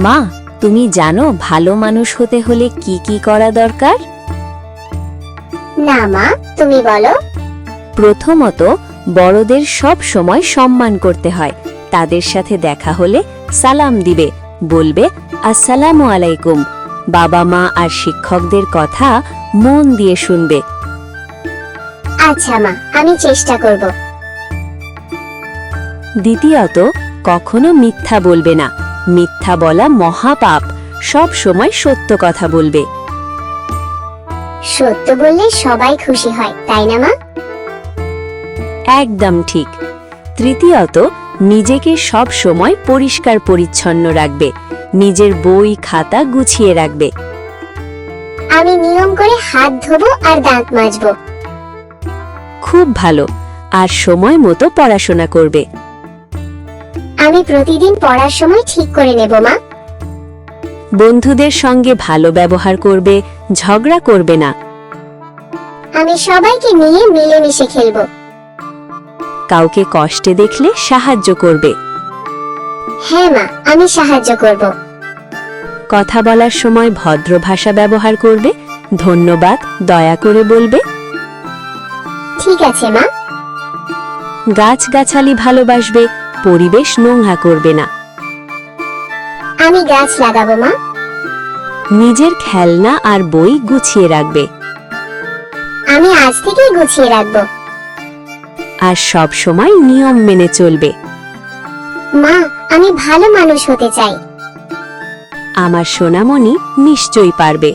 মা, তুমি জানো ভালো মানুষ হতে হলে কি কি করা দরকার? না মা, তুমি বলো। প্রথমত, বড়দের সব সময় সম্মান করতে হয়। তাদের সাথে দেখা হলে সালাম দিবে, বলবে আসসালামু আলাইকুম। বাবা মা আর শিক্ষকদের কথা মন দিয়ে শুনবে। আচ্ছা মা, আমি চেষ্টা করব। দ্বিতীয়ত, কখনো মিথ্যা বলবে না। মিথ্যা বলা মহাপাপ। সব সময় সত্য কথা বলবে। সত্য বললে সবাই খুশি হয়, তাই না মা? একদম ঠিক। তৃতীয়ত, নিজেকে সব সময় পরিষ্কার পরিচ্ছন্ন রাখবে। নিজের বই খাতা গুছিয়ে রাখবে। আমি নিয়ম করে হাত ধোবো আর দাঁত মাজবো। খুব ভালো। আর সময় মতো পড়াশোনা করবে। আমি প্রতিদিন পড়ার সময় ঠিক করে নেব মা। বন্ধুদের সঙ্গে ভালো ব্যবহার করবে, ঝগড়া করবে না। আমি সবাইকে নিয়ে মিলেমিশে খেলবো। কাউকে কষ্টে দেখলে সাহায্য করবে। হ্যাঁ মা, আমি সাহায্য করব। কথা বলার সময় ভদ্র ভাষা ব্যবহার করবে। ধন্যবাদ দয়া করে বলবে। ঠিক আছে মা। গাছগাছালি ভালোবাসবে। পরিবেশ নোংরা করবে না। আমি গাছ লাগাবো মা। নিজের খেলনা আর বই গুছিয়ে রাখবে। আমি আজ থেকেই গুছিয়ে রাখবো। আর সব সময় নিয়ম মেনে চলবে। মা, আমি ভালো মানুষ হতে চাই। আমার সোনামণি নিশ্চয়ই পারবে।